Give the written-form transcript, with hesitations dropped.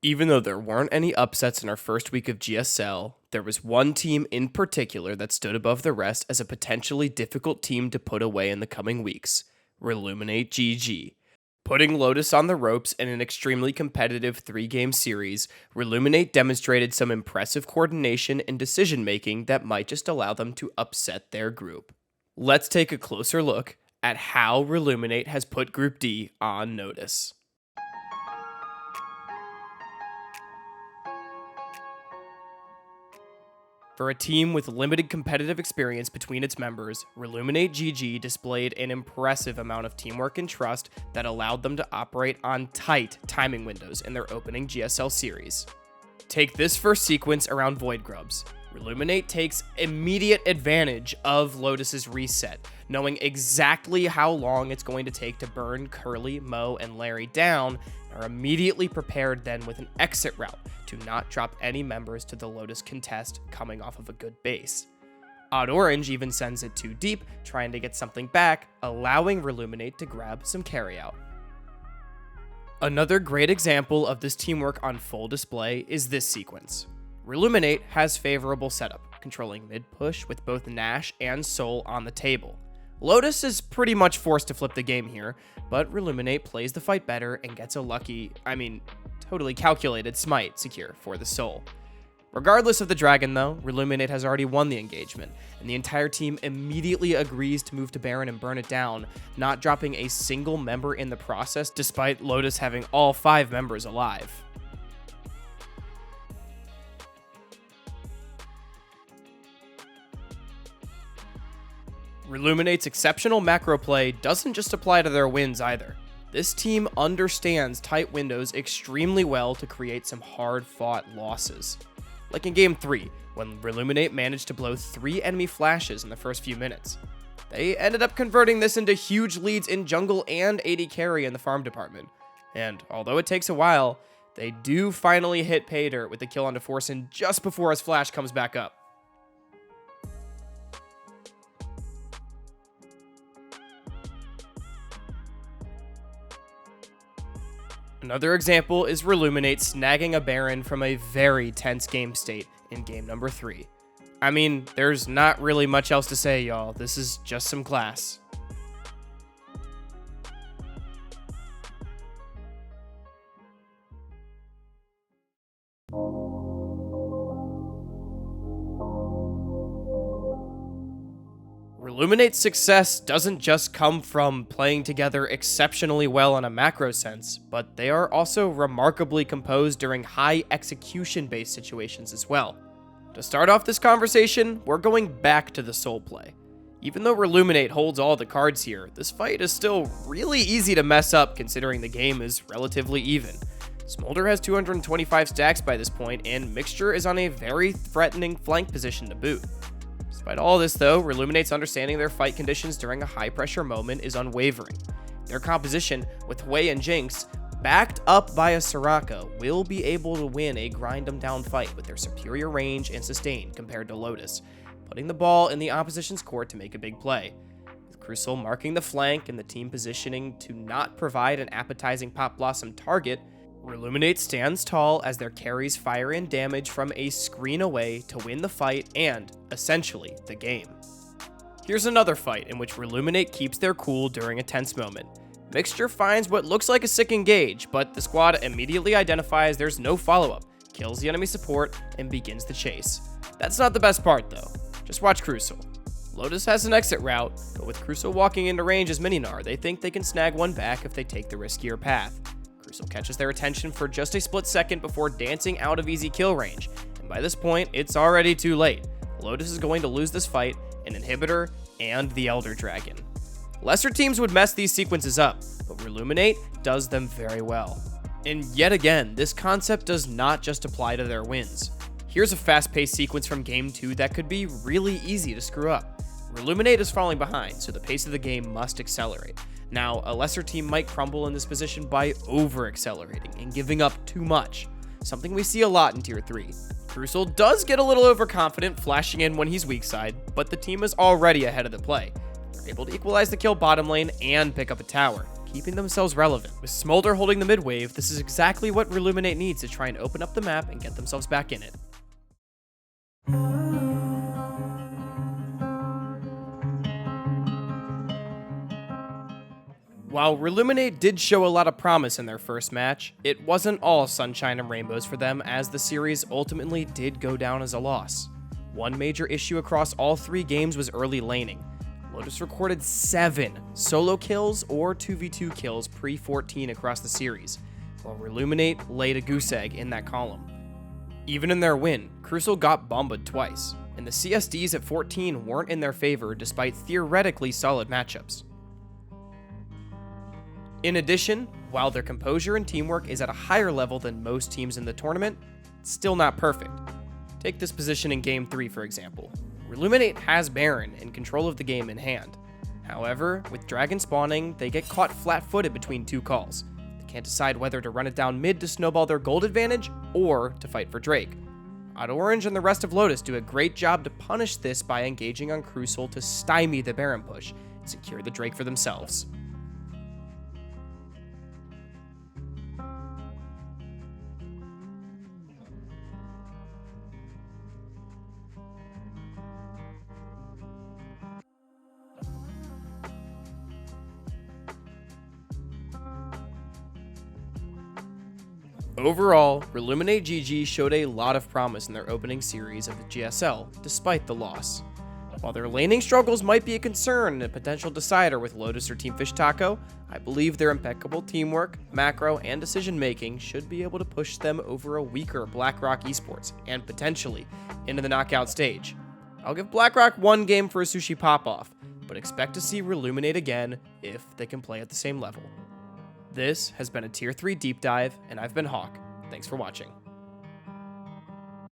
Even though there weren't any upsets in our first week of GSL, there was one team in particular that stood above the rest as a potentially difficult team to put away in the coming weeks: ReluminateGG. Putting Lotus on the ropes in an extremely competitive 3-game series, Reluminate demonstrated some impressive coordination and decision-making that might just allow them to upset their group. Let's take a closer look at how Reluminate has put Group D on notice. For a team with limited competitive experience between its members, ReluminateGG displayed an impressive amount of teamwork and trust that allowed them to operate on tight timing windows in their opening GSL series. Take this first sequence around Void Grubs. Reluminate takes immediate advantage of Lotus's reset, knowing exactly how long it's going to take to burn Curly, Mo, and Larry down, and are immediately prepared then with an exit route to not drop any members to the Lotus contest coming off of a good base. Odd Orange even sends it too deep, trying to get something back, allowing Reluminate to grab some carryout. Another great example of this teamwork on full display is this sequence. Reluminate has favorable setup, controlling mid-push with both Nash and Soul on the table. Lotus is pretty much forced to flip the game here, but Reluminate plays the fight better and gets a totally calculated smite secure for the Soul. Regardless of the dragon though, Reluminate has already won the engagement, and the entire team immediately agrees to move to Baron and burn it down, not dropping a single member in the process despite Lotus having all 5 members alive. Reluminate's exceptional macro play doesn't just apply to their wins either. This team understands tight windows extremely well to create some hard-fought losses. Like in Game 3, when Reluminate managed to blow 3 enemy flashes in the first few minutes. They ended up converting this into huge leads in jungle and AD carry in the farm department. And although it takes a while, they do finally hit pay dirt with the kill on DeForcin just before his flash comes back up. Another example is Reluminate snagging a Baron from a very tense game state in game number 3. I mean, there's not really much else to say, y'all. This is just some class. Reluminate's success doesn't just come from playing together exceptionally well in a macro sense, but they are also remarkably composed during high execution-based situations as well. To start off this conversation, we're going back to the Soul play. Even though Reluminate holds all the cards here, this fight is still really easy to mess up considering the game is relatively even. Smolder has 225 stacks by this point, and Mixture is on a very threatening flank position to boot. Despite all this though, Reluminate's understanding their fight conditions during a high-pressure moment is unwavering. Their composition, with Hui and Jinx, backed up by a Soraka, will be able to win a grind-em-down fight with their superior range and sustain compared to Lotus, putting the ball in the opposition's court to make a big play. With Crucial marking the flank and the team positioning to not provide an appetizing Pop Blossom target, Reluminate stands tall as their carries fire in damage from a screen away to win the fight and, essentially, the game. Here's another fight in which Reluminate keeps their cool during a tense moment. Mixture finds what looks like a sick engage, but the squad immediately identifies there's no follow-up, kills the enemy support, and begins the chase. That's not the best part though. Just watch Crucial. Lotus has an exit route, but with Crucial walking into range as Mininar, they think they can snag one back if they take the riskier path. Crucial catches their attention for just a split second before dancing out of easy kill range, and by this point, it's already too late. Lotus is going to lose this fight, an inhibitor, and the Elder Dragon. Lesser teams would mess these sequences up, but Reluminate does them very well. And yet again, this concept does not just apply to their wins. Here's a fast-paced sequence from Game 2 that could be really easy to screw up. Reluminate is falling behind, so the pace of the game must accelerate. Now, a lesser team might crumble in this position by over-accelerating and giving up too much, something we see a lot in Tier 3. Crucial does get a little overconfident, flashing in when he's weak side, but the team is already ahead of the play. They're able to equalize the kill bottom lane and pick up a tower, keeping themselves relevant. With Smolder holding the mid wave, this is exactly what Reluminate needs to try and open up the map and get themselves back in it. While Reluminate did show a lot of promise in their first match, it wasn't all sunshine and rainbows for them, as the series ultimately did go down as a loss. One major issue across all 3 games was early laning. Lotus recorded 7 solo kills or 2v2 kills pre-14 across the series, while Reluminate laid a goose egg in that column. Even in their win, Crucial got bombed twice, and the CSDs at 14 weren't in their favor despite theoretically solid matchups. In addition, while their composure and teamwork is at a higher level than most teams in the tournament, it's still not perfect. Take this position in Game 3 for example. Reluminate has Baron in control of the game in hand. However, with Dragon spawning, they get caught flat-footed between 2 calls. They can't decide whether to run it down mid to snowball their gold advantage, or to fight for Drake. Auto Orange and the rest of Lotus do a great job to punish this by engaging on Crucial to stymie the Baron push and secure the Drake for themselves. Overall, ReluminateGG showed a lot of promise in their opening series of the GSL, despite the loss. While their laning struggles might be a concern and a potential decider with Lotus or Team Fish Taco, I believe their impeccable teamwork, macro, and decision-making should be able to push them over a weaker BlackRock Esports, and potentially into the knockout stage. I'll give BlackRock 1 game for a sushi pop-off, but expect to see Reluminate again if they can play at the same level. This has been a Tier 3 Deep Dive, and I've been Hawk. Thanks for watching.